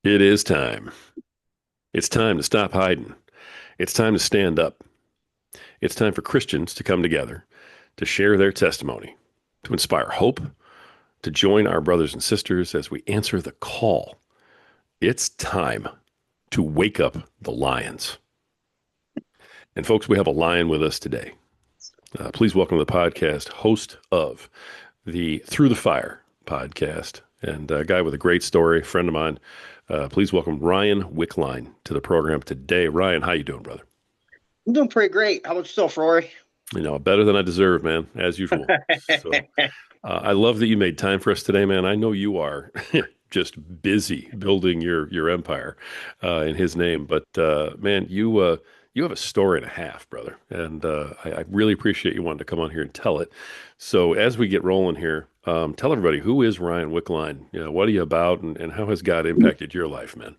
It is time. It's time to stop hiding. It's time to stand up. It's time for Christians to come together, to share their testimony, to inspire hope, to join our brothers and sisters as we answer the call. It's time to wake up the lions. And folks, we have a lion with us today. Please welcome the podcast host of the Through the Fire podcast and a guy with a great story, friend of mine. Please welcome Ryan Wickline to the program today. Ryan, how you doing, brother? I'm doing pretty great. How about yourself, Rory? Better than I deserve, man, as usual. So I love that you made time for us today, man. I know you are just busy building your empire in His name, but man, you have a story and a half, brother, and I really appreciate you wanting to come on here and tell it. So as we get rolling here, tell everybody, who is Ryan Wickline? What are you about, and how has God impacted your life, man?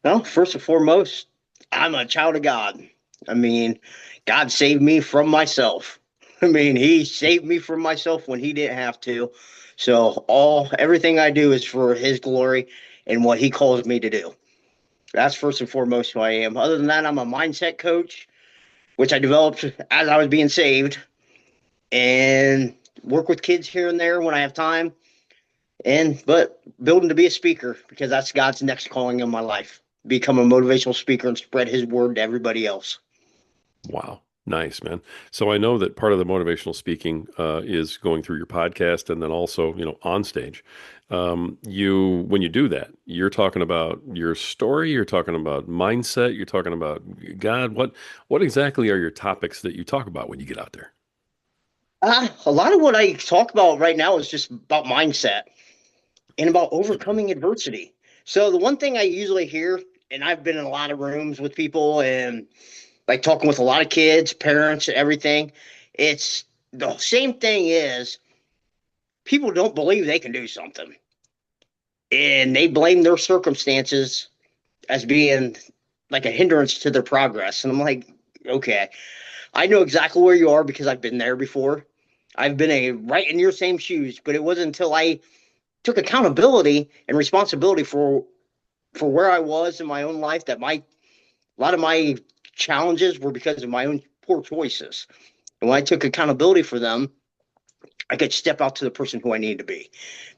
Well, first and foremost, I'm a child of God. I mean, God saved me from myself. He saved me from myself when He didn't have to. So everything I do is for His glory and what He calls me to do. That's first and foremost who I am. Other than that, I'm a mindset coach, which I developed as I was being saved, and work with kids here and there when I have time. But building to be a speaker because that's God's next calling in my life. Become a motivational speaker and spread His word to everybody else. Wow. Nice, man. So I know that part of the motivational speaking is going through your podcast and then also, on stage. When you do that, you're talking about your story, you're talking about mindset, you're talking about God. What exactly are your topics that you talk about when you get out there? A lot of what I talk about right now is just about mindset and about overcoming adversity. So the one thing I usually hear, and I've been in a lot of rooms with people and like talking with a lot of kids, parents, and everything, it's the same thing is people don't believe they can do something. And they blame their circumstances as being like a hindrance to their progress. And I'm like, okay, I know exactly where you are because I've been there before. I've been right in your same shoes, but it wasn't until I took accountability and responsibility for where I was in my own life that my a lot of my challenges were because of my own poor choices. And when I took accountability for them, I could step out to the person who I need to be.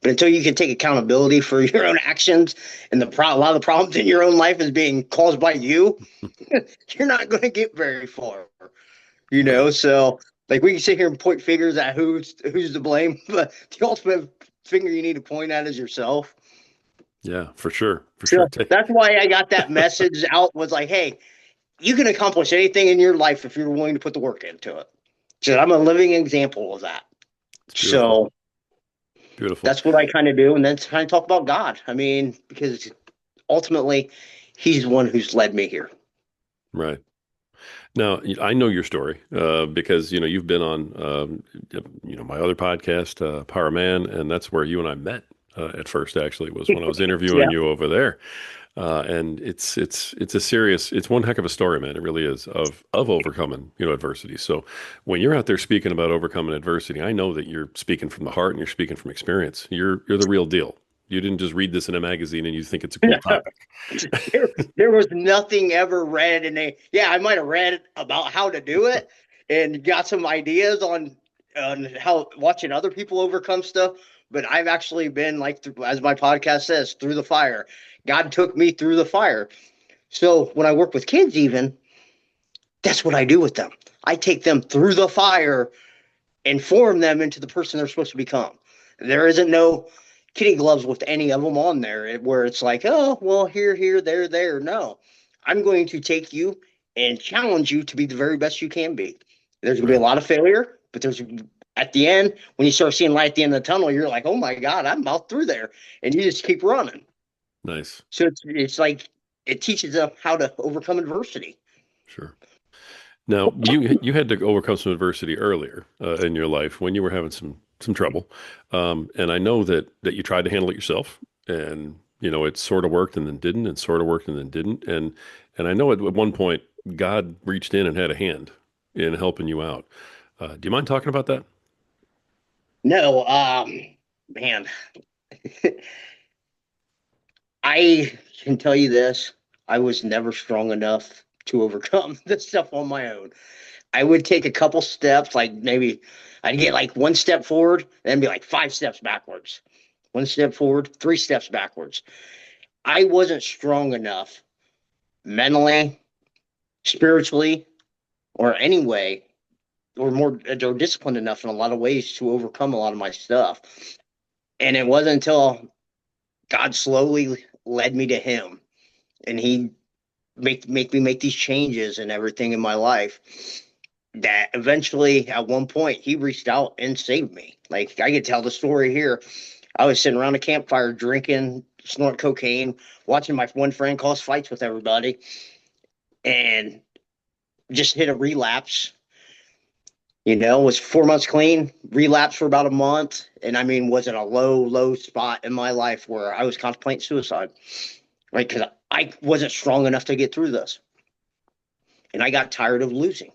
But until you can take accountability for your own actions and a lot of the problems in your own life is being caused by you, you're not going to get very far. Right. So like we can sit here and point fingers at who's to blame, but the ultimate finger you need to point at is yourself. Yeah, for sure. For sure. So that's why I got that message out was like, hey, you can accomplish anything in your life if you're willing to put the work into it. So I'm a living example of that. It's beautiful. So Beautiful. that's what I kind of do. And then kind of talk about God. Because ultimately, He's the one who's led me here. Right. Now, I know your story because you've been on my other podcast, Power Man, and that's where you and I met at first. Actually, was when I was interviewing Yeah. you over there, and it's a serious, it's one heck of a story, man. It really is of overcoming adversity. So when you're out there speaking about overcoming adversity, I know that you're speaking from the heart and you're speaking from experience. You're the real deal. You didn't just read this in a magazine and you think it's a cool topic. there was nothing ever read yeah, I might have read about how to do it and got some ideas on how watching other people overcome stuff, but I've actually been like as my podcast says, through the fire. God took me through the fire. So when I work with kids, even that's what I do with them. I take them through the fire and form them into the person they're supposed to become. There isn't no kitty gloves with any of them on there where it's like, oh, well, here, there. No, I'm going to take you and challenge you to be the very best you can be. There's going to be a Right. lot of failure, but there's at the end, when you start seeing light at the end of the tunnel, you're like, oh my God, I'm about through there. And you just keep running. Nice. So it's like it teaches them how to overcome adversity. Sure. Now, you had to overcome some adversity earlier in your life when you were having some trouble, and I know that you tried to handle it yourself, and it sort of worked and then didn't, and sort of worked and then didn't, and I know at one point God reached in and had a hand in helping you out. Do you mind talking about that? No, man, I can tell you this, I was never strong enough to overcome this stuff on my own. I would take a couple steps, like maybe I'd get like one step forward, then be like 5 steps backwards. One step forward, 3 steps backwards. I wasn't strong enough mentally, spiritually, or any way, or disciplined enough in a lot of ways to overcome a lot of my stuff. And it wasn't until God slowly led me to Him, and He make me make these changes and everything in my life, that eventually at one point He reached out and saved me. Like, I could tell the story here. I was sitting around a campfire drinking, snorting cocaine, watching my one friend cause fights with everybody, and just hit a relapse. Was 4 months clean, relapsed for about a month, and I mean, was in a low, low spot in my life where I was contemplating suicide, right? Because I wasn't strong enough to get through this, and I got tired of losing.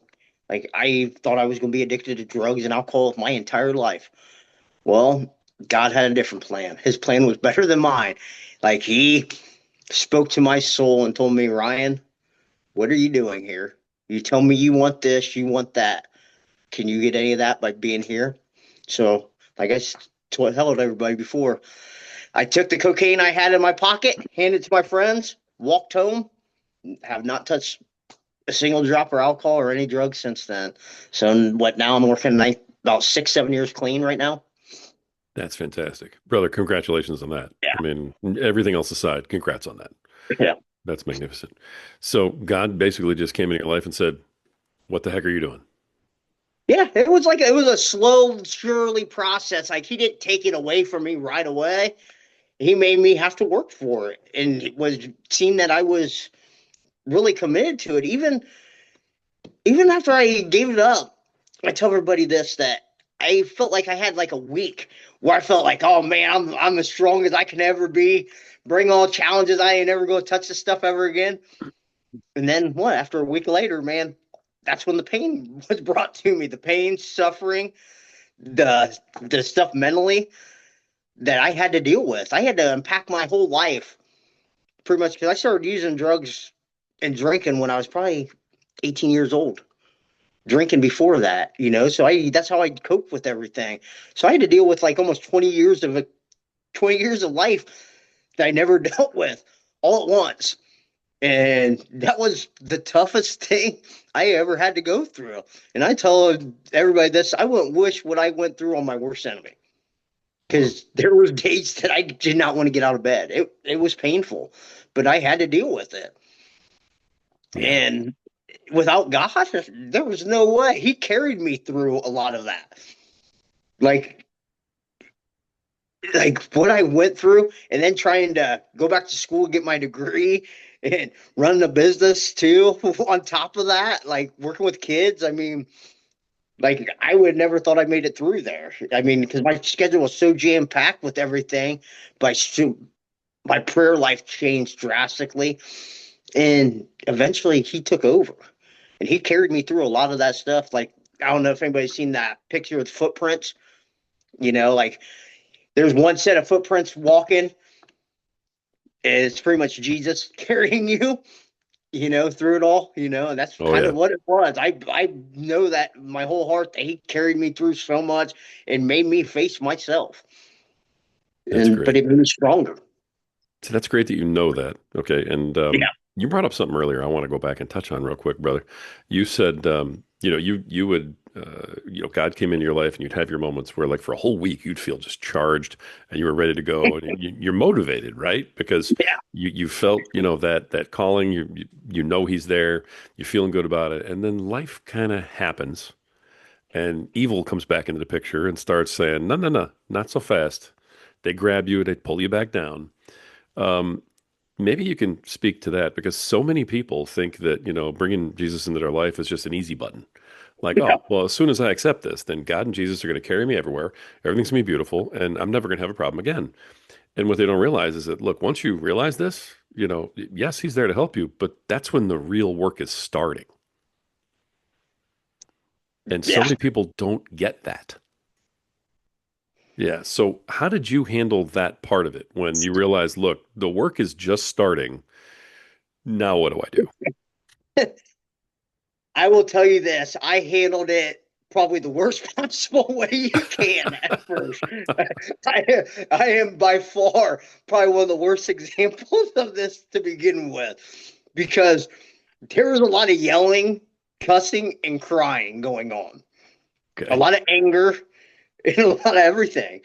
Like, I thought I was going to be addicted to drugs and alcohol my entire life. Well, God had a different plan. His plan was better than mine. Like, He spoke to my soul and told me, Ryan, what are you doing here? You tell me you want this, you want that. Can you get any of that by being here? So, like I told everybody before, I took the cocaine I had in my pocket, handed it to my friends, walked home, have not touched a single drop of alcohol or any drugs since then. So, what now? I'm working about 6, 7 years clean right now. That's fantastic. Brother, congratulations on that. Yeah. I mean, everything else aside, congrats on that. Yeah. That's magnificent. So God basically just came in your life and said, what the heck are you doing? Yeah, it was a slow, surely process. Like, He didn't take it away from me right away. He made me have to work for it, and it was seen that I was really committed to it. Even after I gave it up, I tell everybody this, that I felt like I had like a week where I felt like, oh man, I'm as strong as I can ever be. Bring all challenges. I ain't never gonna touch this stuff ever again. And then what? After a week later, man, that's when the pain was brought to me. The pain, suffering, the stuff mentally that I had to deal with. I had to unpack my whole life pretty much, because I started using drugs and drinking when I was probably 18 years old. Drinking before that, so I that's how I cope with everything. So I had to deal with like almost 20 years of life that I never dealt with all at once. And that was the toughest thing I ever had to go through. And I tell everybody this, I wouldn't wish what I went through on my worst enemy, Hmm. because there was days that I did not want to get out of bed. It was painful, but I had to deal with it. Yeah. And without God, there was no way. He carried me through a lot of that. Like like what I went through, and then trying to go back to school, get my degree, and run a business too on top of that, like working with kids. I mean, like, I would never thought I made it through there. I mean, because my schedule was so jam packed with everything, but my prayer life changed drastically, and eventually He took over, and He carried me through a lot of that stuff. Like, I don't know if anybody's seen that picture with footprints. Like, there's one set of footprints walking, and it's pretty much Jesus carrying you, through it all, and that's Oh, kind yeah. of what it was. I know that my whole heart, that He carried me through so much and made me face myself, That's but great. it made me stronger. So that's great that you know that. Okay. And Yeah. you brought up something earlier I want to go back and touch on real quick, brother. You said, you would, God came into your life and you'd have your moments where, like, for a whole week, you'd feel just charged and you were ready to go and you're motivated, right? Because Yeah. you felt, that calling, you know He's there, you're feeling good about it. And then life kind of happens and evil comes back into the picture and starts saying, no, no, no, not so fast. They grab you, they pull you back down. Um, Maybe you can speak to that because so many people think that, bringing Jesus into their life is just an easy button. Like, Yeah. oh, well, as soon as I accept this, then God and Jesus are going to carry me everywhere. Everything's going to be beautiful, and I'm never going to have a problem again. And what they don't realize is that, look, once you realize this, yes, He's there to help you, but that's when the real work is starting. And so Yeah. many people don't get that. Yeah. So, how did you handle that part of it when you realized, look, the work is just starting? Now, what do I do? I will tell you this, I handled it probably the worst possible way you can at first. I am by far probably one of the worst examples of this to begin with because there was a lot of yelling, cussing, and crying going on. A Okay. lot of anger and a lot of everything.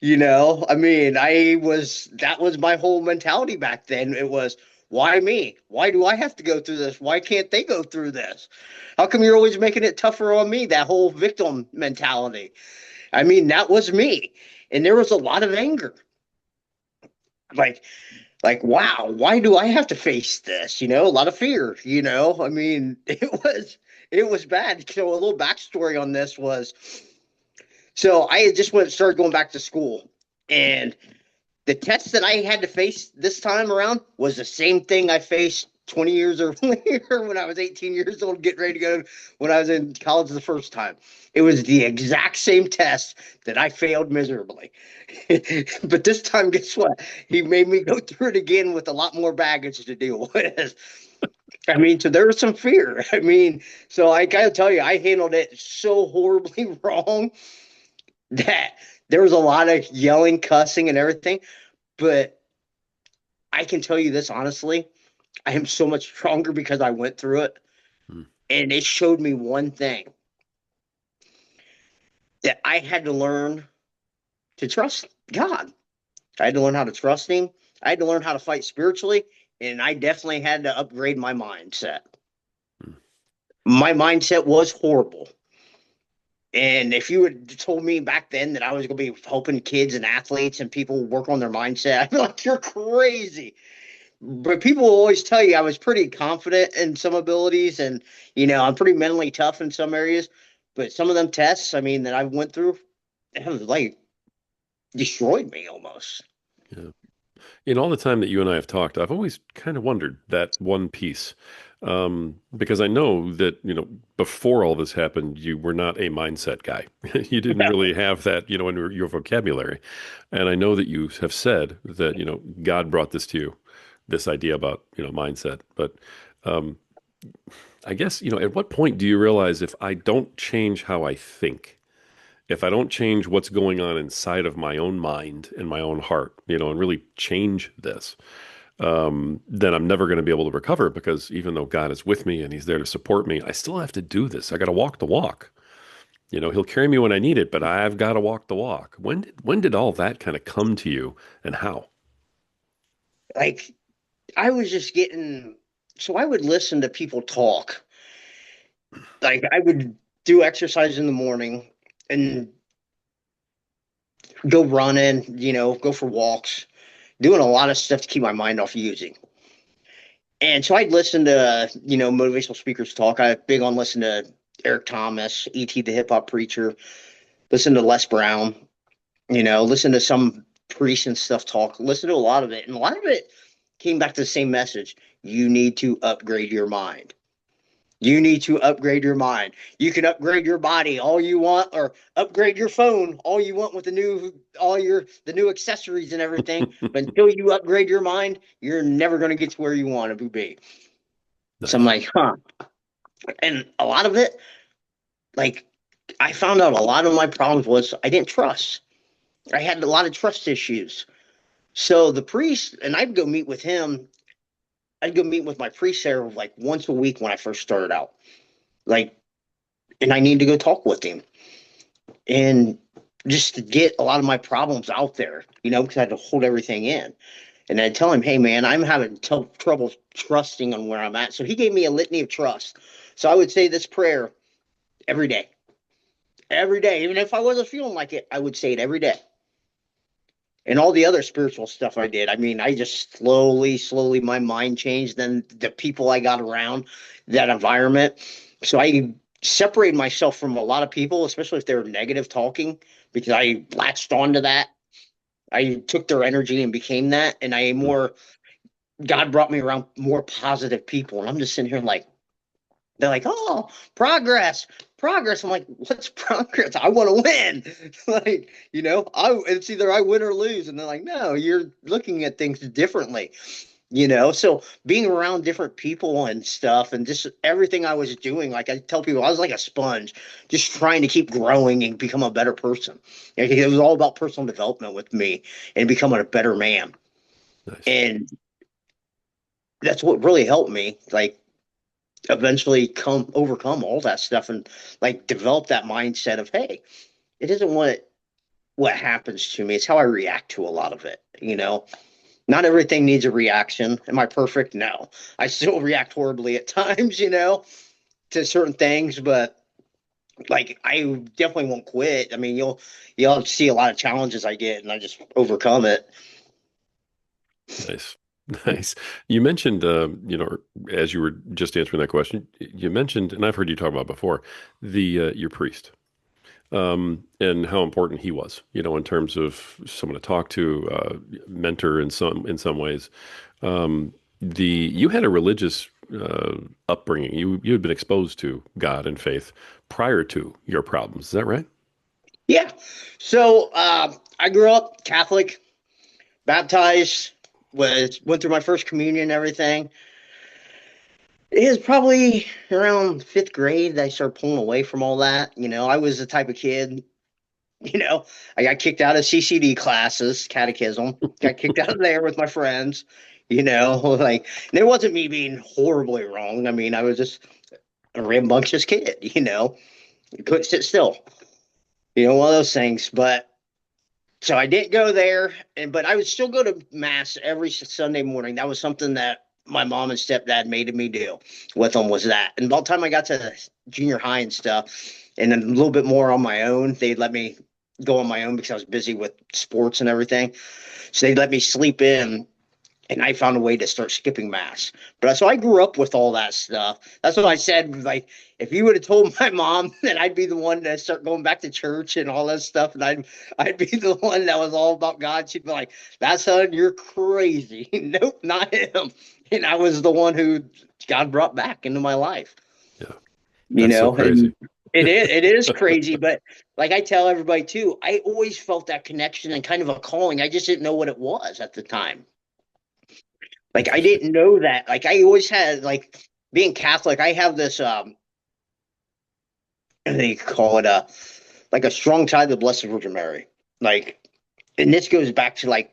I mean, that was my whole mentality back then. It was, why me? Why do I have to go through this? Why can't they go through this? How come you're always making it tougher on me? That whole victim mentality. I mean, that was me. And there was a lot of anger. Like, wow, why do I have to face this? A lot of fear, I mean, it was bad. So a little backstory on this was so I had just went started going back to school. And the test that I had to face this time around was the same thing I faced 20 years earlier when I was 18 years old, getting ready to go when I was in college the first time. It was the exact same test that I failed miserably. But this time, guess what? He made me go through it again with a lot more baggage to deal with. I mean, so there was some fear. I mean, so I gotta tell you, I handled it so horribly wrong that there was a lot of yelling, cussing, and everything. But I can tell you this honestly, I am so much stronger because I went through it. Hmm. And it showed me one thing that I had to learn to trust God. I had to learn how to trust Him. I had to learn how to fight spiritually. And I definitely had to upgrade my mindset. Hmm. My mindset was horrible. And if you had told me back then that I was going to be helping kids and athletes and people work on their mindset, I'd be like, you're crazy. But people will always tell you I was pretty confident in some abilities and, I'm pretty mentally tough in some areas. But some of them tests, I mean, that I went through, it was like destroyed me almost. Yeah. In all the time that you and I have talked, I've always kind of wondered that one piece. Because I know that, before all this happened, you were not a mindset guy. You didn't really have that, in your vocabulary. And I know that you have said that, God brought this to you, this idea about, mindset. But um, I guess, at what point do you realize if I don't change how I think, if I don't change what's going on inside of my own mind and my own heart, and really change this, then I'm never going to be able to recover because even though God is with me and He's there to support me, I still have to do this. I got to walk the walk. He'll carry me when I need it, but I've got to walk the walk. When did all that kind of come to you and how? Like, I was just getting, so I would listen to people talk. Like, I would do exercise in the morning and go running, go for walks, doing a lot of stuff to keep my mind off using. And so I'd listen to, motivational speakers talk. I'm big on listening to Eric Thomas, E.T. the Hip Hop Preacher, listen to Les Brown, listen to some priests and stuff talk, listen to a lot of it. And a lot of it came back to the same message. You need to upgrade your mind. You need to upgrade your mind. You can upgrade your body all you want, or upgrade your phone all you want with the new accessories and everything. But until you upgrade your mind, you're never going to get to where you want to be. So I'm Nice. like, huh. And a lot of it, like, I found out a lot of my problems was I didn't trust. I had a lot of trust issues. So the priest, and I'd go meet with him. I'd go meet with my priest there like once a week when I first started out. Like, and I need to go talk with him and just to get a lot of my problems out there, because I had to hold everything in. And I'd tell him, hey, man, I'm having trouble trusting on where I'm at. So he gave me a litany of trust. So I would say this prayer every day. Every day. Even if I wasn't feeling like it, I would say it every day. And all the other spiritual stuff I did. I mean, I just slowly, my mind changed. Then the people I got around, that environment. So I separated myself from a lot of people, especially if they were negative talking, because I latched onto that. I took their energy and became that. And God brought me around more positive people. And I'm just sitting here like, They're like, oh, progress, progress. I'm like, what's progress? I want to win. Like, it's either I win or lose. And they're like, no, you're looking at things differently. So being around different people and stuff and just everything I was doing, like I tell people, I was like a sponge, just trying to keep growing and become a better person. Like, it was all about personal development with me and becoming a better man. Nice. And that's what really helped me, like eventually come overcome all that stuff and like develop that mindset of, hey, it isn't what happens to me, it's how I react to a lot of it. Not everything needs a reaction. Am I perfect? No. I still react horribly at times, to certain things, but like I definitely won't quit. I mean, you'll see a lot of challenges I get and I just overcome it. Nice. Nice. You mentioned, as you were just answering that question, you mentioned, and I've heard you talk about before, the your priest, and how important he was, in terms of someone to talk to, mentor in some ways. You had a religious upbringing. You had been exposed to God and faith prior to your problems. Is that right? Yeah. So I grew up Catholic, baptized, went through my first communion and everything. It was probably around fifth grade that I started pulling away from all that. I was the type of kid, you know, I got kicked out of CCD classes, catechism, got kicked out of there with my friends, like, and it wasn't me being horribly wrong. I mean, I was just a rambunctious kid, couldn't sit still, one of those things. But so I didn't go there, but I would still go to mass every Sunday morning. That was something that my mom and stepdad made me do with them, was that. And by the time I got to junior high and stuff, and then a little bit more on my own, they'd let me go on my own because I was busy with sports and everything. So they'd let me sleep in, and I found a way to start skipping mass. But so I grew up with all that stuff. That's what I said. Like, if you would have told my mom that I'd be the one to start going back to church and all that stuff, and I'd be the one that was all about God, she'd be like, "That son, you're crazy." Nope, not him. And I was the one who God brought back into my life. Yeah. That's so And crazy. it is crazy, but like I tell everybody too, I always felt that connection and kind of a calling. I just didn't know what it was at the time. Like I Interesting. didn't know that. Like I always had, like, being Catholic, I have this they call it a, like, a strong tie to the Blessed Virgin Mary. Like, and this goes back to, like,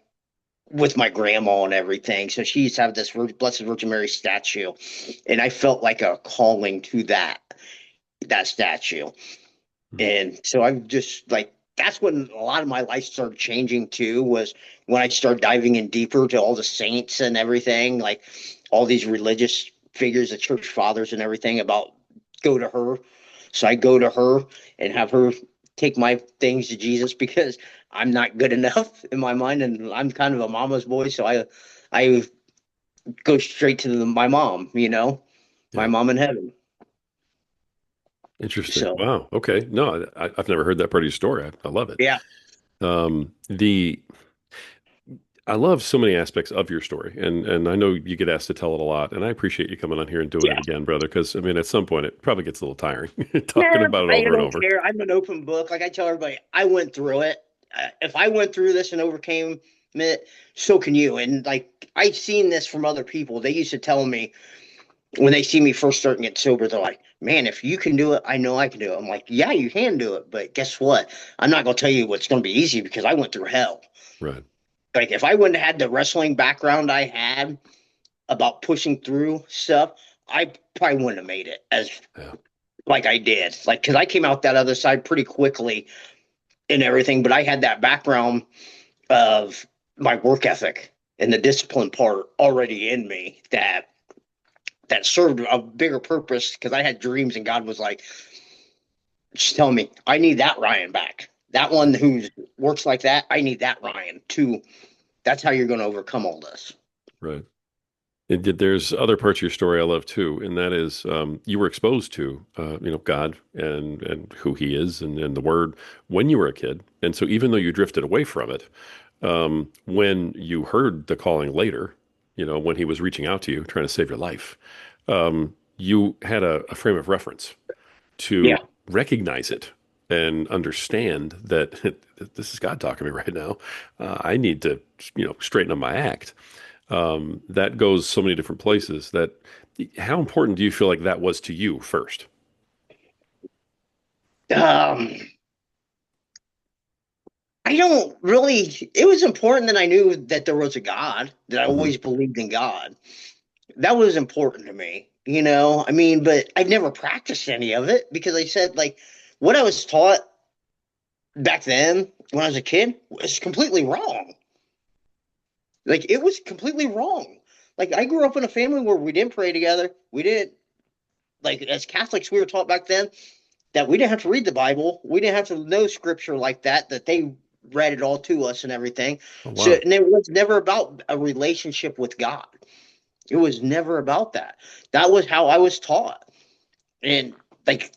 with my grandma and everything. So she used to have this Blessed Virgin Mary statue, and I felt like a calling to that statue. Mhm. And so I'm just like, that's when a lot of my life started changing too, was when I started diving in deeper to all the saints and everything, like all these religious figures, the church fathers and everything, about go to her. So I go to her and have her take my things to Jesus because I'm not good enough in my mind, and I'm kind of a mama's boy. So I go straight to my mom, my Yeah. mom in heaven. Interesting. So Wow. Okay. No, I've never heard that part of your story. I love it. yeah, The I love so many aspects of your story, and I know you get asked to tell it a lot, and I appreciate you coming on here and doing it yeah. again, brother. Because I mean, at some point, it probably gets a little tiring talking Nah, about it I over and don't over. care. I'm an open book. Like I tell everybody, I went through it. If I went through this and overcame it, so can you. And like I've seen this from other people. They used to tell me when they see me first starting to get sober, they're like, "Man, if you can do it, I know I can do it." I'm like, "Yeah, you can do it, but guess what? I'm not gonna tell you what's gonna be easy because I went through hell." Right. Like if I wouldn't have had the wrestling background I had about pushing through stuff, I probably wouldn't have made it as Yeah. like I did. Like because I came out that other side pretty quickly and everything, but I had that background of my work ethic and the discipline part already in me that served a bigger purpose because I had dreams and God was like, just tell me, I need that Ryan back. That Yeah. one who works like that, I need that Ryan too. That's how you're going to overcome all this. Right. There's other parts of your story I love too, and that is you were exposed to God and who He is and the Word when you were a kid, and so even though you drifted away from it, when you heard the calling later, when He was reaching out to you, trying to save your life, you had a frame of reference to Yeah. recognize it and understand that this is God talking to me right now. I need to, straighten up my act. That goes so many different places. That how important do you feel like that was to you first? Um, I don't really, it was important that I knew that there was a God, that I Hmm. always believed in God. That was important to me, you know? I mean, but I never practiced any of it because I said, like, what I was taught back then when I was a kid was completely wrong. Like, it was completely wrong. Like, I grew up in a family where we didn't pray together. We didn't, like, as Catholics, we were taught back then that we didn't have to read the Bible. We didn't have to know scripture like that, that they read it all to us and everything. Oh, So, wow. and it was never about a relationship with God. It was never about that. That was how I was taught. And like,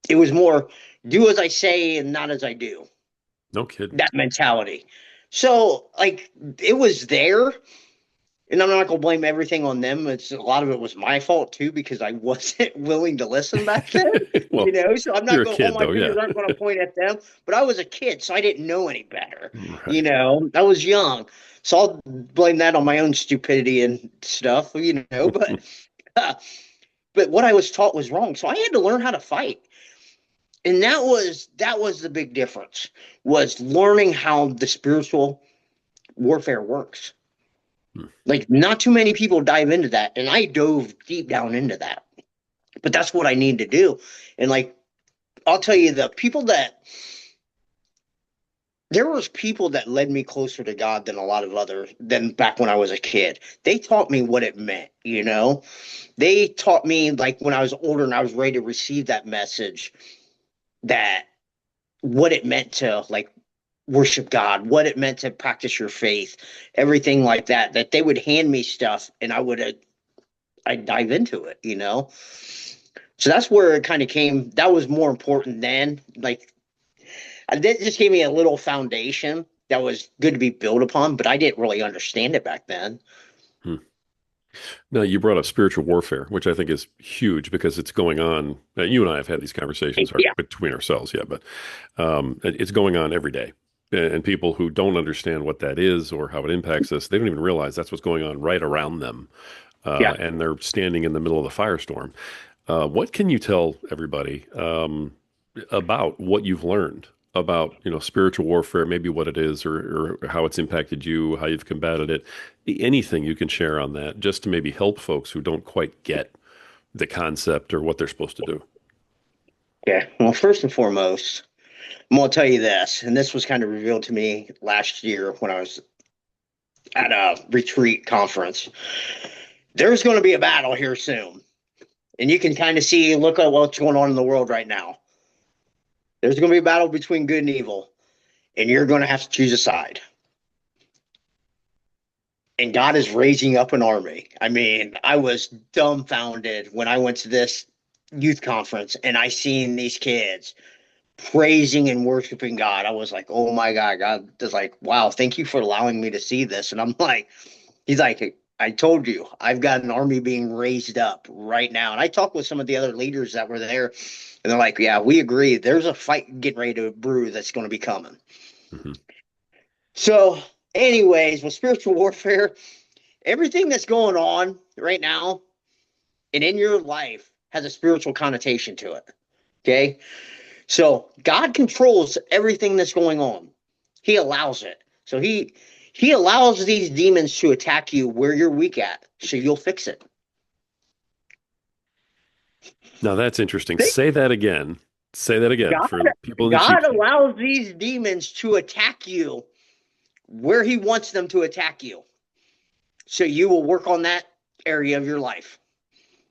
it was more do as I say and not as I do, No kidding. that mentality. So, like, it was there. And I'm not gonna blame everything on them. It's a lot of it was my fault too because I wasn't willing to listen back then. You Well, know, so I'm you're not a going. All kid my though, yeah. fingers aren't going to point at them. But I was a kid, so I didn't know any better. You Right. know, I was young, so I'll blame that on my own stupidity and stuff. You know, uh, but what I was taught was wrong, so I had to learn how to fight, and that was the big difference was learning how the spiritual warfare works. Hmm. Like, not too many people dive into that, and I dove deep down into that. But that's what I need to do. And like, I'll tell you, the people that there was people that led me closer to God than a lot of other than back when I was a kid. They taught me what it meant, you know. They taught me like when I was older and I was ready to receive that message that what it meant to like worship God, what it meant to practice your faith, everything like that. That they would hand me stuff and I'd dive into it, you know. So that's where it kind of came. That was more important then. Like that just gave me a little foundation that was good to be built upon, but I didn't really understand it back then. Hmm. Now, you brought up spiritual warfare, which I think is huge because it's going on. You and I have had these conversations Yeah, between ourselves, yeah, but it's going on every day. And people who don't understand what that is or how it impacts us, they don't even realize that's what's going on right around them. yeah. And they're standing in the middle of the firestorm. What can you tell everybody about what you've learned about spiritual warfare, maybe what it is, or how it's impacted you, how you've combated it? Anything you can share on that, just to maybe help folks who don't quite get the concept or what they're supposed to do. Okay. Well, first and foremost, I'm going to tell you this, and this was kind of revealed to me last year when I was at a retreat conference. There's going to be a battle here soon. And you can kind of see, look at what's going on in the world right now. There's going to be a battle between good and evil, and you're going to have to choose a side. And God is raising up an army. I mean, I was dumbfounded when I went to this youth conference and I seen these kids praising and worshiping God. I was like, oh my God, God is like, wow, thank you for allowing me to see this. And I'm like, he's like, I told you, I've got an army being raised up right now. And I talked with some of the other leaders that were there, and they're like, yeah, we agree. There's a fight getting ready to brew that's going to be coming. Hmm. So, anyways, with spiritual warfare, everything that's going on right now and in your life has a spiritual connotation to it. Okay. So God controls everything that's going on. He allows it. So he allows these demons to attack you where you're weak at, so you'll fix it. Now that's interesting. Say that again. Say that again God for people in the cheap God seat. allows these demons to attack you where he wants them to attack you. So you will work on that area of your life.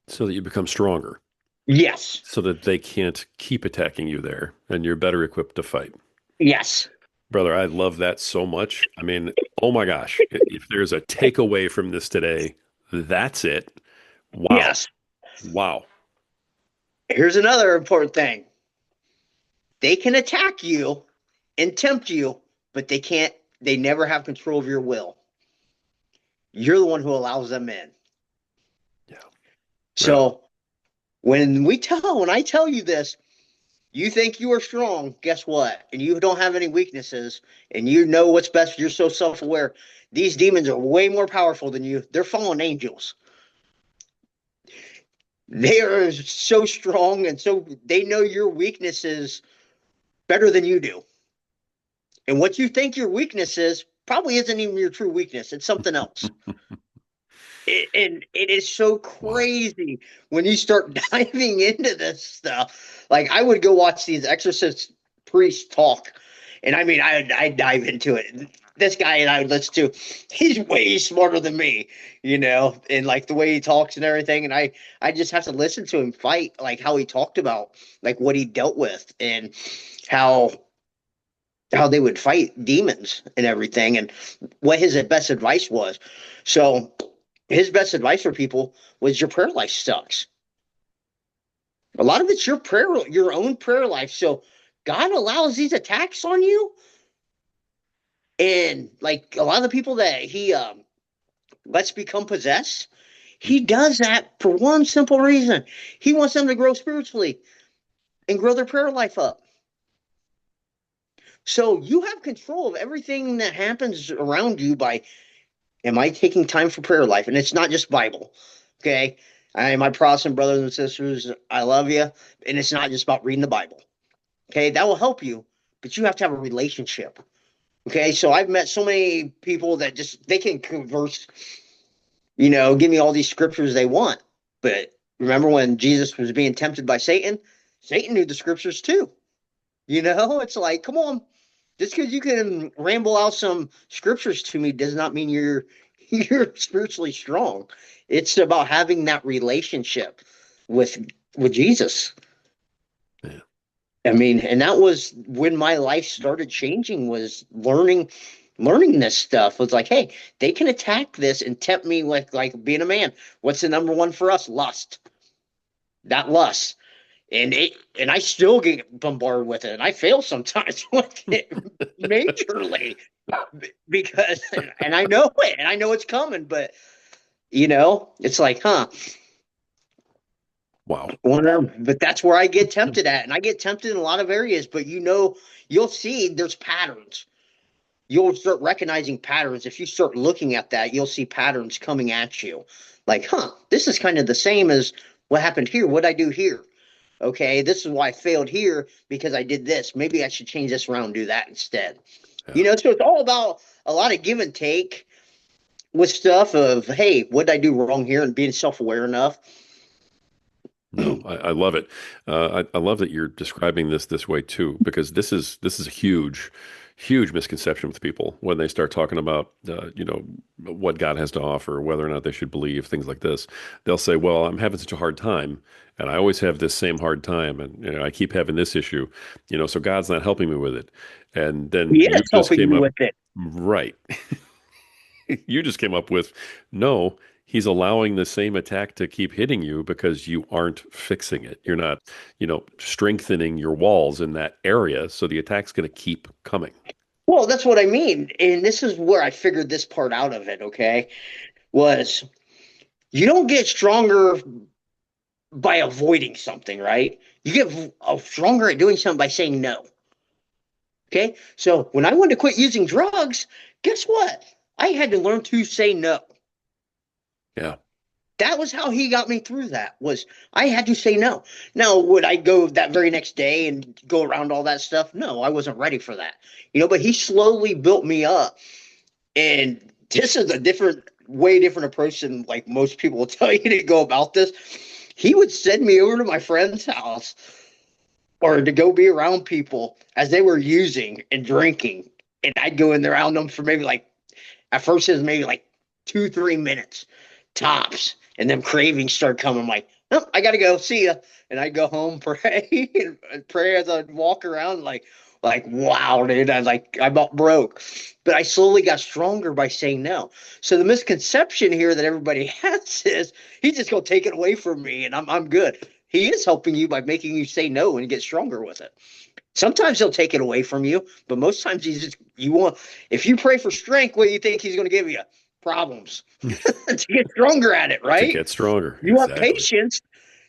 So that you become stronger, Yes. so that they can't keep attacking you there, and you're better equipped to fight. Yes. Brother, I love that so much. I mean, oh my gosh, if there's a takeaway from this today, that's it. Wow. Yes. Wow. Here's another important thing. They can attack you and tempt you, but they never have control of your will. You're the one who allows them in. Yeah. Right on. So When I tell you this, you think you are strong, guess what? And you don't have any weaknesses, and you know what's best. You're so self-aware. These demons are way more powerful than you. They're fallen angels. They are so strong, and so they know your weaknesses better than you do. And what you think your weakness is probably isn't even your true weakness. It's something else. And it is so Wow. crazy when you start diving into this stuff. Like I would go watch these exorcist priests talk, and I mean, I dive into it. This guy and I would listen to, he's way smarter than me, and like the way he talks and everything. And I just have to listen to him fight, like how he talked about like what he dealt with and how how they would fight demons and everything, and what his best advice was. So his best advice for people was your prayer life sucks. A lot of it's your own prayer life. So God allows these attacks on you, and like a lot of the people that he lets become possessed, he does that for one simple reason: he wants them to grow spiritually and grow their prayer life up. So you have control of everything that happens around you by, am I taking time for prayer life? And it's not just Bible. Okay. My Protestant brothers and sisters, I love you. And it's not just about reading the Bible. Okay. That will help you, but you have to have a relationship. Okay. So I've met so many people that just, they can converse, give me all these scriptures they want. But remember when Jesus was being tempted by Satan? Satan knew the scriptures too. It's like, come on, just because you can ramble out some scriptures to me does not mean you're spiritually strong. It's about having that relationship with with Jesus. Yeah. I mean, and that was when my life started changing, was learning this stuff. Was like, hey, they can attack this and tempt me with like being a man. What's the number one for us? Lust. That lust. And I still get bombarded with it, and I fail sometimes with it majorly because, and I know it, and I know it's coming, but it's like, huh, Wow. whatever. But that's where I get tempted at, and I get tempted in a lot of areas. But you'll see there's patterns. You'll start recognizing patterns. If you start looking at that, you'll see patterns coming at you. Like, huh, this is kind of the same as what happened here. What I do here? Okay, this is why I failed here because I did this. Maybe I should change this around and do that instead. Yeah. So it's all about a lot of give and take with stuff of, hey, what did I do wrong here, and being self-aware enough. No, I love it. I love that you're describing this way too, because this is a huge misconception with people when they start talking about what God has to offer, whether or not they should believe things like this. They'll say, "Well, I'm having such a hard time, and I always have this same hard time, and I keep having this issue, so God's not helping me with it." And then He you is just helping came you up with it. right. You just came up with, no, he's allowing the same attack to keep hitting you because you aren't fixing it. You're not, strengthening your walls in that area. So the attack's going to keep coming. Well, that's what I mean. And this is where I figured this part out of it, okay? Was you don't get stronger by avoiding something, right? You get stronger at doing something by saying no. Okay. So when I wanted to quit using drugs, guess what? I had to learn to say no. Yeah. That was how he got me through that, was I had to say no. Now, would I go that very next day and go around all that stuff? No, I wasn't ready for that. But he slowly built me up. And this is a way different approach than like most people will tell you to go about this. He would send me over to my friend's house or to go be around people as they were using and drinking. And I'd go in there around them for maybe like, at first it was maybe like 2, 3 minutes tops. And then cravings start coming. I'm like, oh, I gotta go. See ya. And I'd go home, pray, and pray as I'd walk around like, wow, dude, I about broke. But I slowly got stronger by saying no. So the misconception here that everybody has is he's just gonna take it away from me and I'm good. He is helping you by making you say no and get stronger with it. Sometimes he'll take it away from you, but most times you want, if you pray for strength, what do you think he's going to give you? Problems to get stronger at it, To right? get stronger. You want Exactly. patience.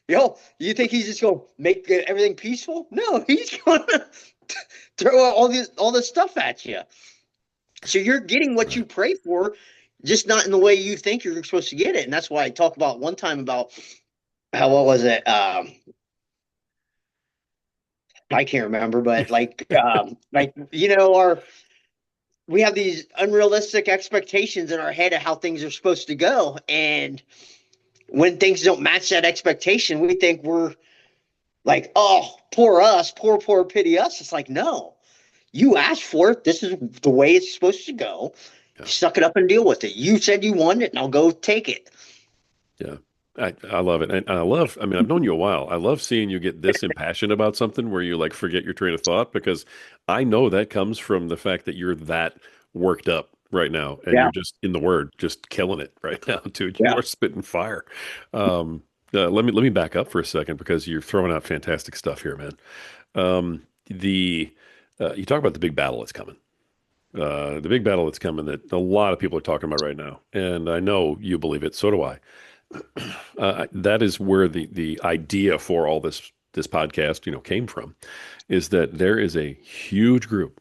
You think he's just going to make everything peaceful? No, he's going to throw out all this stuff at you. So you're getting what you Right. pray for, just not in the way you think you're supposed to get it. And that's why I talked about one time about how what was it? I can't remember, but like our we have these unrealistic expectations in our head of how things are supposed to go, and when things don't match that expectation, we think we're like, oh, poor us, poor pity us. It's like, no, you asked for it. This is the way it's supposed to go. Yeah. Suck it up and deal with it. You said you wanted it, and I'll go take it. Yeah. I love it. And I love, I mean, I've known you a while. I love seeing you get this impassioned about something where you like forget your train of thought because I know that comes from the fact that you're that worked up right now and Yeah, you're just in the word, just killing it right now, dude. You yeah. are spitting fire. Um, let me back up for a second because you're throwing out fantastic stuff here, man. The You talk about the big battle that's coming. The big battle that's coming that a lot of people are talking about right now, and I know you believe it. So do I. That is where the idea for all this podcast, came from, is that there is a huge group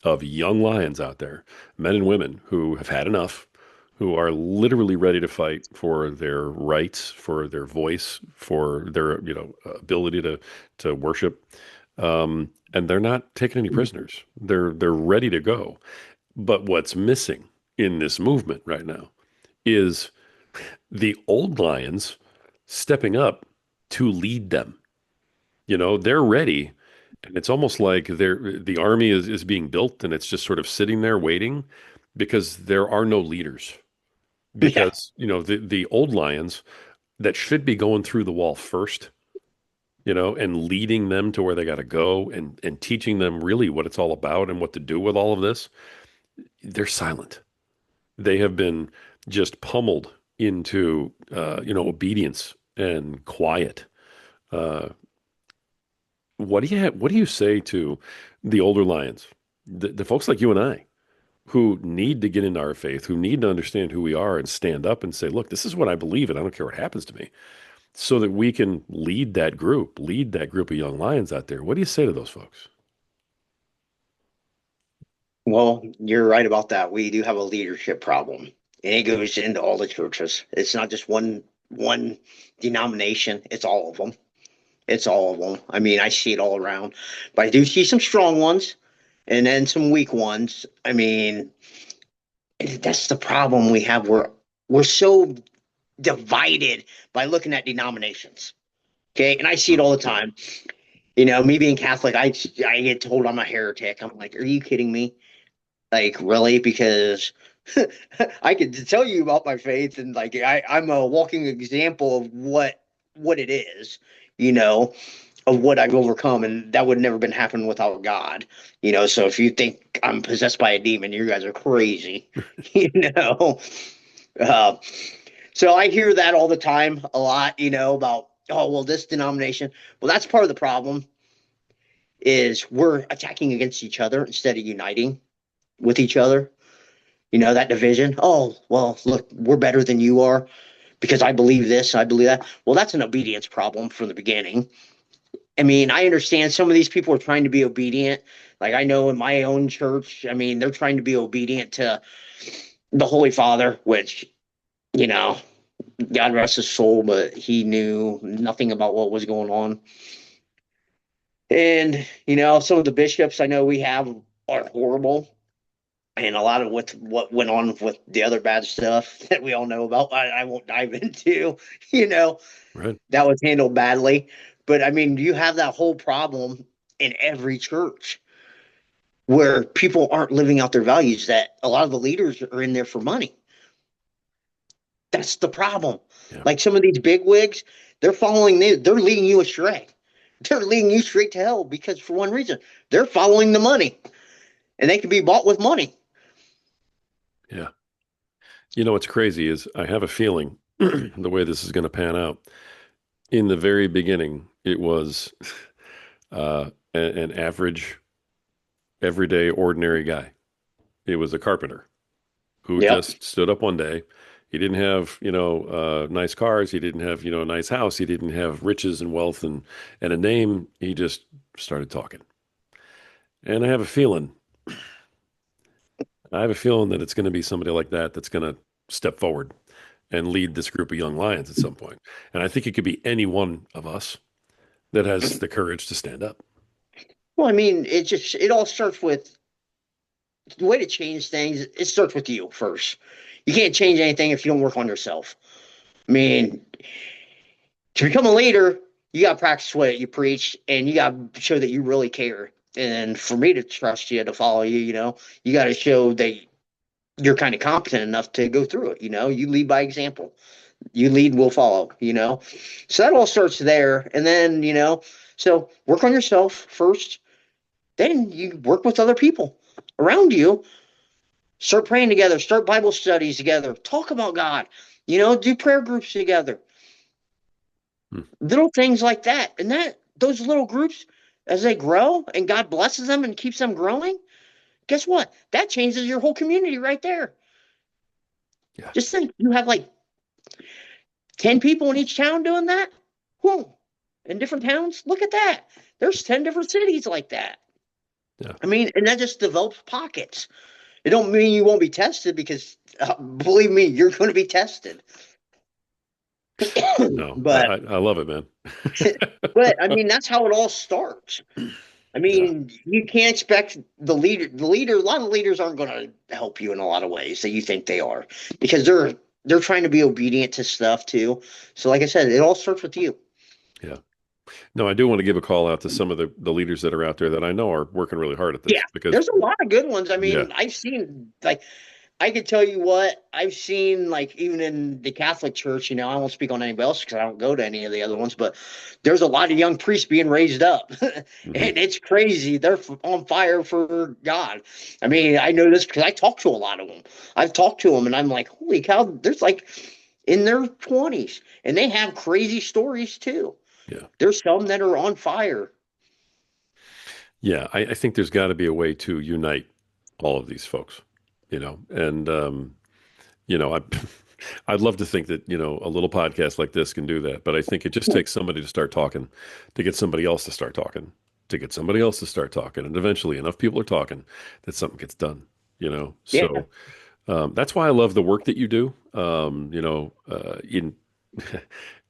of young lions out there, men and women who have had enough, who are literally ready to fight for their rights, for their voice, for their ability to worship, and they're not taking any prisoners. They're ready to go. But what's missing in this movement right now is the old lions stepping up to lead them. They're ready. And it's almost like the army is being built and it's just sort of sitting there waiting because there are no leaders. Yeah. Because, the old lions that should be going through the wall first, and leading them to where they got to go and teaching them really what it's all about and what to do with all of this, they're silent. They have been just pummeled into obedience and quiet. Uh, what do you say to the older lions, the folks like you and I, who need to get into our faith, who need to understand who we are and stand up and say, look, this is what I believe, and I don't care what happens to me, so that we can lead that group of young lions out there. What do you say to those folks? Well, you're right about that. We do have a leadership problem, and it goes into all the churches. It's not just one denomination. It's all of them. It's all of them. I mean, I see it all around, but I do see some strong ones and then some weak ones. I mean, that's the problem we have. We're so divided by looking at denominations. Okay, and I see it all the Yeah. time. Me being Catholic, I get told I'm a heretic. I'm like, are you kidding me? Like, really? Because I could tell you about my faith, and like I'm a walking example of what it is, you know, of what I've overcome, and that would never been happen without God. So if you think I'm possessed by a demon, you guys are crazy, you know. Uh, so I hear that all the time, a lot, about, oh well, this denomination. Well, that's part of the problem is we're attacking against each other instead of uniting with each other. That division. Oh, well, look, we're better than you are because I believe this, I believe that. Well, that's an obedience problem from the beginning. I mean, I understand some of these people are trying to be obedient. Like I know in my own church, I mean, they're trying to be obedient to the Holy Father, which, you know, God rest his soul, but he knew nothing about what was going on. And, some of the bishops I know we have are horrible. And a lot of what went on with the other bad stuff that we all know about, I won't dive into, you know, Right. that was handled badly. But I mean, you have that whole problem in every church where people aren't living out their values, that a lot of the leaders are in there for money. That's the problem. Yeah. Like some of these big wigs, they're leading you astray. They're leading you straight to hell because for one reason, they're following the money and they can be bought with money. Yeah. What's crazy is I have a feeling the way this is going to pan out. In the very beginning, it was an average, everyday, ordinary guy. It was a carpenter who Yep. just stood up one day He didn't have, nice cars. He didn't have, a nice house. He didn't have riches and wealth and a name. He just started talking. And I have a feeling that it's going to be somebody like that that's going to step forward and lead this group of young lions at some point. And I think it could be any one of us that has the courage to stand up. Well, I mean, it all starts with the way to change things. It starts with you first. You can't change anything if you don't work on yourself. I mean, to become a leader, you got to practice what you preach, and you got to show that you really care. And for me to trust you, to follow you, you got to show that you're kind of competent enough to go through it. You lead by example. You lead, we'll follow. So that all starts there, and then so work on yourself first. Then you work with other people around you. Start praying together. Start Bible studies together. Talk about God. Do prayer groups together. Hmm. Little things like that. And those little groups, as they grow and God blesses them and keeps them growing, guess what? That changes your whole community right there. Yeah. Just think you have like 10 people in each town doing that. Whoa. In different towns. Look at that. There's 10 different cities like that. Yeah. I mean, and that just develops pockets. It don't mean you won't be tested because believe me, you're going to be tested. No, but I love it, man. but I mean that's how it all starts. I Yeah. mean, you can't expect a lot of leaders aren't going to help you in a lot of ways that you think they are because they're trying to be obedient to stuff too. So like I said, it all starts with you. Yeah. No, I do want to give a call out to some of the leaders that are out there that I know are working really hard at Yeah, this because, there's a lot of good ones. I yeah. mean, I've seen like I could tell you what I've seen, like even in the Catholic Church. I won't speak on anybody else because I don't go to any of the other ones. But there's a lot of young priests being raised up, and Hmm. it's crazy. They're on fire for God. I mean, I know this because I talk to a lot of them. I've talked to them, and I'm like, holy cow! There's like in their 20s, and they have crazy stories too. Yeah. There's some that are on fire. Yeah. I think there's got to be a way to unite all of these folks, and, I, I'd love to think that, a little podcast like this can do that, but I think it just takes somebody to start talking, to get somebody else to start talking, to get somebody else to start talking. And eventually enough people are talking that something gets done. Yeah, So that's why I love the work that you do, in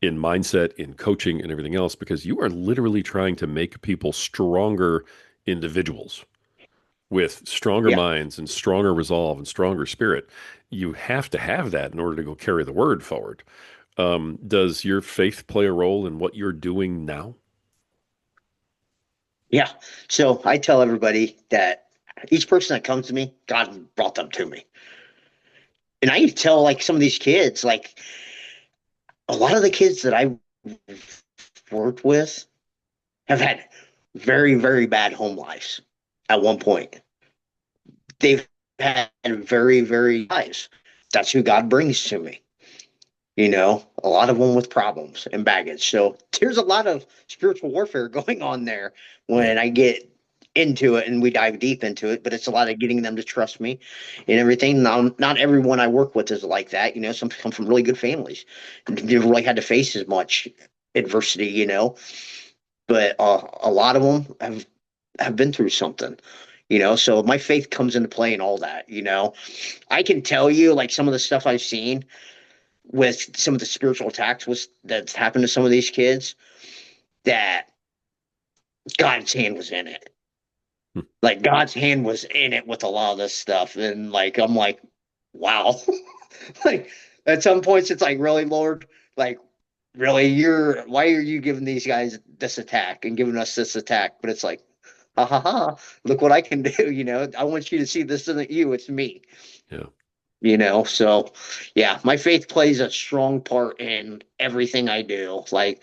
in mindset, in coaching, and everything else, because you are literally trying to make people stronger individuals with stronger yeah. minds and stronger resolve and stronger spirit. You have to have that in order to go carry the word forward. Does your faith play a role in what you're doing now? Yeah. So I tell everybody that each person that comes to me, God brought them to me. And I tell like some of these kids, like a lot of the kids that I worked with have had very, very bad home lives at one point. They've had very, very lives. That's who God brings to me. A lot of them with problems and baggage. So there's a lot of spiritual warfare going on there Yeah. when I get into it and we dive deep into it, but it's a lot of getting them to trust me and everything. Now, not everyone I work with is like that. Some come from really good families. Never really had to face as much adversity. But a lot of them have been through something. So my faith comes into play in all that. I can tell you like some of the stuff I've seen with some of the spiritual attacks that's happened to some of these kids that God's hand was in it. Hmm. Like God's hand was in it with a lot of this stuff. And like I'm like, wow. Like at some points it's like, really, Lord? Like, really, why are you giving these guys this attack and giving us this attack? But it's like, ha ha ha, look what I can do. I want you to see this isn't you, it's me. Yeah. So yeah, my faith plays a strong part in everything I do. Like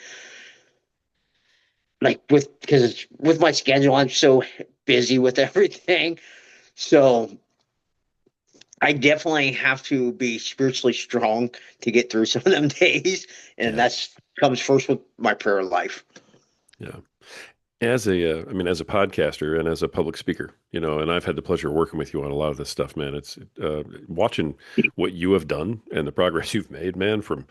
because with my schedule, I'm so busy with everything. So I definitely have to be spiritually strong to get through some of them days. And Yeah. that's comes first with my prayer life. Yeah. as a podcaster and as a public speaker, and I've had the pleasure of working with you on a lot of this stuff, man. It's watching what you have done and the progress you've made, man, from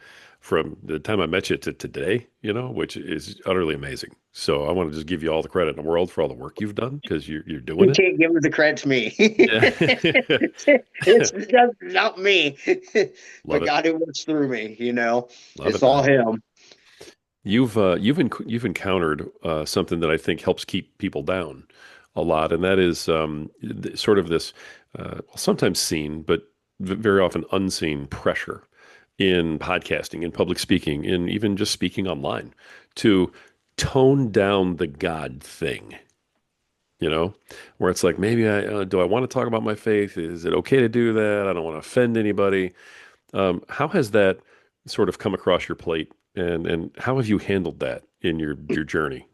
the time I met you to today, which is utterly amazing. So I want to just give you all the credit in the world for all the work you've done because you're doing You it. can't give the credit to me. Yeah. It's just not me, Love but it. God who works through me. Love It's it, all man. Him. You've encountered something that I think helps keep people down a lot, and that is sort of this sometimes seen, but very often unseen pressure in podcasting, in public speaking, in even just speaking online to tone down the God thing. Where it's like maybe do I want to talk about my faith? Is it okay to do that? I don't want to offend anybody. How has that sort of come across your plate, and how have you handled that in your journey?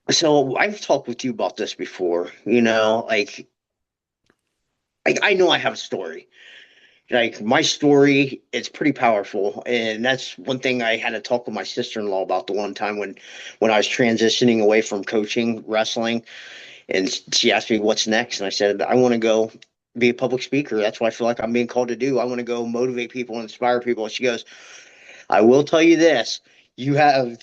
So I've talked with you about this before. I know I have a story. Like my story, it's pretty powerful, and that's one thing I had to talk with my sister-in-law about the one time when I was transitioning away from coaching wrestling, and she asked me what's next, and I said I want to go be a public speaker. That's what I feel like I'm being called to do. I want to go motivate people and inspire people. And she goes, I will tell you this. You have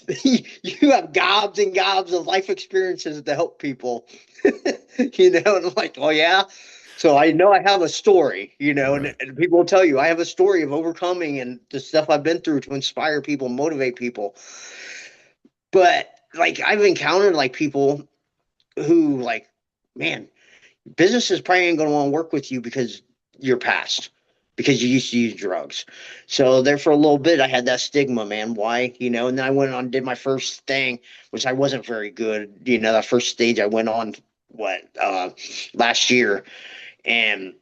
you have gobs and gobs of life experiences to help people. And I'm like, oh yeah. So I know I have a story, Right. and people will tell you I have a story of overcoming and the stuff I've been through to inspire people, motivate people. But like I've encountered like people who like, man, businesses probably ain't gonna want to work with you because you're past, because you used to use drugs. So there for a little bit, I had that stigma, man. Why? And then I went on and did my first thing, which I wasn't very good. That first stage I went on what last year, and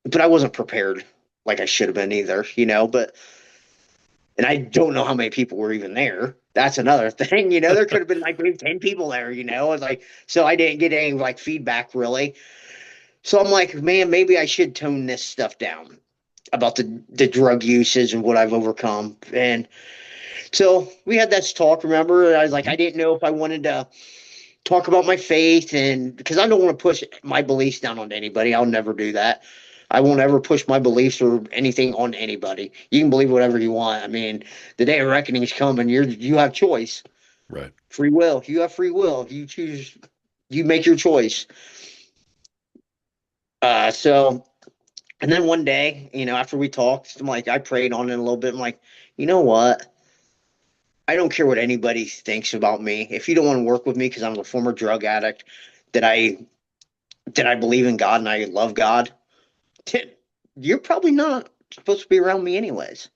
but I wasn't prepared like I should have been either. But and I don't know how many people were even there. That's another thing. There could have been like maybe 10 people there. It's like so I didn't get any like feedback really. So I'm like, man, maybe I should tone this stuff down about the drug usage and what I've overcome. And so we had that talk, remember? I was like, Mhm. I didn't know if I wanted to talk about my faith and because I don't want to push my beliefs down on anybody. I'll never do that. I won't ever push my beliefs or anything on anybody. You can believe whatever you want. I mean, the day of reckoning is coming. You have choice, Right. free will. You have free will. You choose. You make your choice. So And then one day, after we talked, I'm like, I prayed on it a little bit. I'm like, you know what? I don't care what anybody thinks about me. If you don't want to work with me because I'm a former drug addict, that I believe in God and I love God, you're probably not supposed to be around me anyways.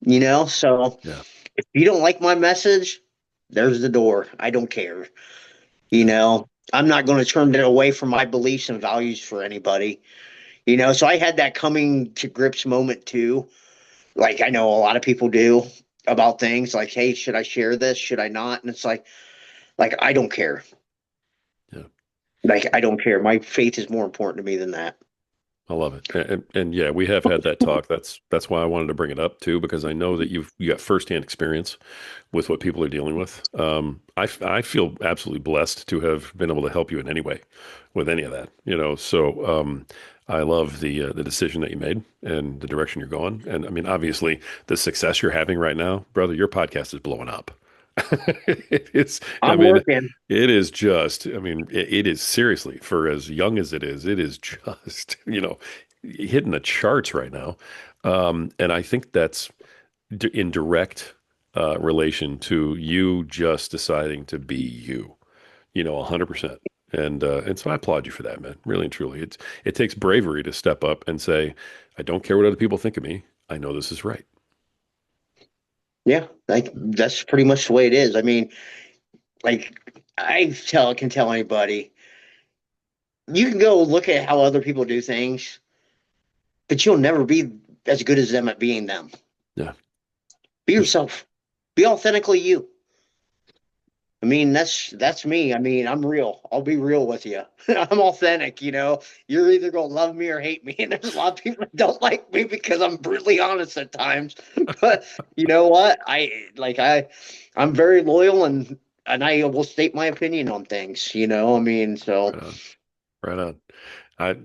So Yeah. if you don't like my message, there's the door. I don't care. You Yeah. know, I'm not going to turn it away from my beliefs and values for anybody. So I had that coming to grips moment too, like I know a lot of people do about things like, hey, should I share this? Should I not? And it's like I don't care. Yeah. Like I don't care. My faith is more important to me than that. I love it. And yeah, we have had that talk. That's why I wanted to bring it up too, because I know that you got firsthand experience with what people are dealing with. I feel absolutely blessed to have been able to help you in any way with any of that, So I love the decision that you made and the direction you're going. And I mean, obviously, the success you're having right now, brother, your podcast is blowing up. It's, I I'm mean, working. it is just, I mean, it is seriously for as young as it is just, hitting the charts right now. And I think that's in direct relation to you just deciding to be you, 100%. And so I applaud you for that, man. Really and truly. It takes bravery to step up and say, I don't care what other people think of me. I know this is right. Yeah, like that's pretty much the way it is. I mean, like can tell anybody, you can go look at how other people do things, but you'll never be as good as them at being them. Yeah. Be There's, yourself. Be authentically you. I mean, that's me. I mean, I'm real. I'll be real with you. I'm authentic. You're either gonna love me or hate me. And there's a lot of people that don't like me because I'm brutally honest at times. But you know what? I'm very loyal and and I will state my opinion on things, I mean, so Right on. Right on.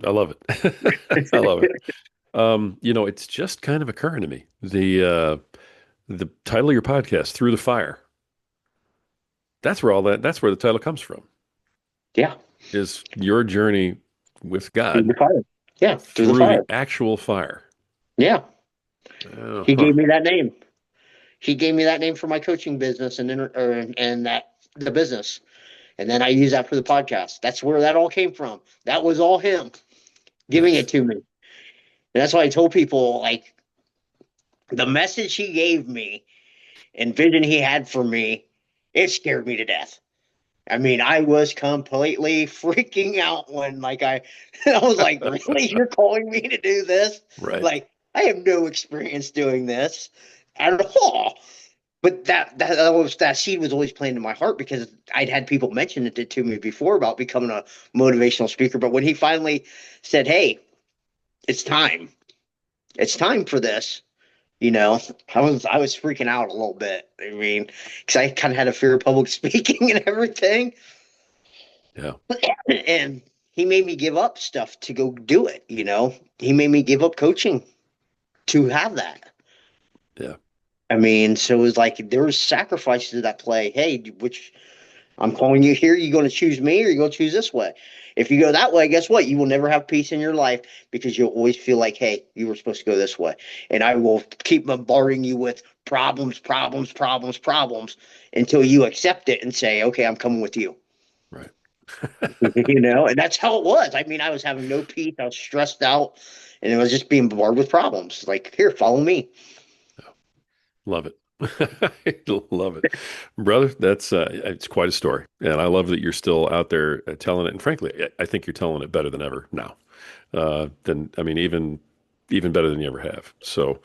I love it. I love it. It's just kind of occurring to me. The title of your podcast, Through the Fire, that's where the title comes from, yeah, is your journey with through the God fire. Yeah, through the through the fire. actual fire. Yeah, Oh, he huh. gave me that name. He gave me that name for my coaching business and that the business. And then I use that for the podcast. That's where that all came from. That was all him giving it Nice. to me. And that's why I told people like the message he gave me and vision he had for me, it scared me to death. I mean, I was completely freaking out when I was like, really, you're calling me to do this? Right. Like, I have no experience doing this at all. But that seed was always planted in my heart because I'd had people mention it to me before about becoming a motivational speaker. But when he finally said, "Hey, it's time. It's time for this," I was freaking out a little bit. I mean, because I kind of had a fear of public speaking and everything, Yeah. and he made me give up stuff to go do it. He made me give up coaching to have that. Yeah. I mean, so it was like there was sacrifices that play. Hey, which I'm calling you here. You going to choose me or you going to choose this way? If you go that way, guess what? You will never have peace in your life because you'll always feel like, hey, you were supposed to go this way. And I will keep bombarding you with problems, problems, problems, problems until you accept it and say, okay, I'm coming with you. Right. And that's how it was. I mean, I was having no peace. I was stressed out and it was just being bombarded with problems. Like, here, follow me. Love it. I love it. Brother, that's it's quite a story. And I love that you're still out there telling it. And frankly, I think you're telling it better than ever now. Than I mean, even better than you ever have. So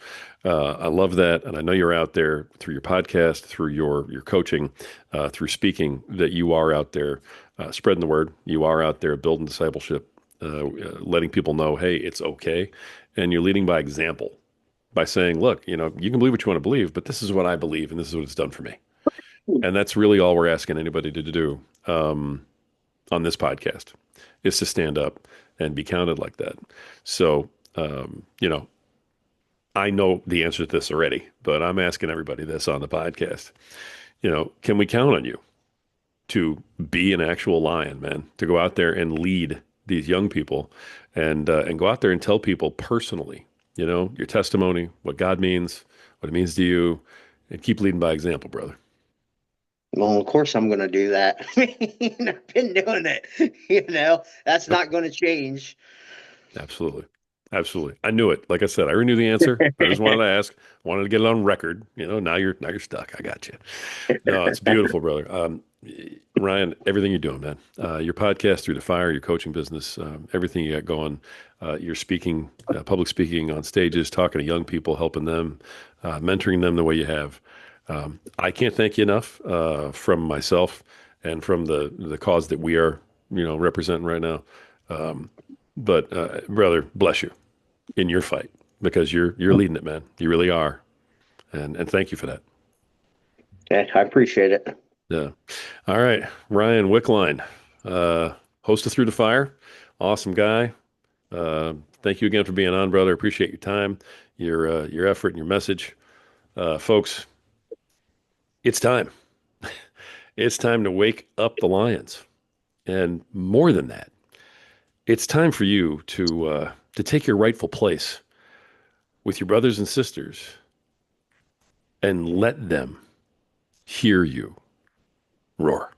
I love that, and I know you're out there through your podcast, through your coaching, through speaking. That you are out there spreading the word. You are out there building discipleship, letting people know, hey, it's okay, and you're leading by example by saying, look, you can believe what you want to believe, but this is what I believe, and this is what it's done for me. And that's really all we're asking anybody to do on this podcast is to stand up and be counted like that. So, I know the answer to this already, but I'm asking everybody this on the podcast. Can we count on you to be an actual lion, man, to go out there and lead these young people and go out there and tell people personally, your testimony, what God means, what it means to you, and keep leading by example, brother. Well, of course I'm going to do that. I mean, I've been doing it. That's Yep, not going to change. absolutely. Absolutely. I knew it. Like I said, I already knew the answer. I just wanted to ask, wanted to get it on record. Now you're stuck. I got you. No, it's beautiful, brother. Ryan, everything you're doing, man. Your podcast, Through the Fire, your coaching business, everything you got going. You're speaking, public speaking on stages, talking to young people, helping them, mentoring them the way you have. I can't thank you enough from myself and from the cause that we are, representing right now. Um, but brother, bless you in your fight because you're leading it, man. You really are, and thank you for that. Yeah, I appreciate it. Yeah. All right. Ryan Wickline, host of Through the Fire. Awesome guy. Thank you again for being on, brother. Appreciate your time, your effort, and your message. Folks, it's time. It's time to wake up the lions. And more than that, it's time for you to take your rightful place with your brothers and sisters and let them hear you roar.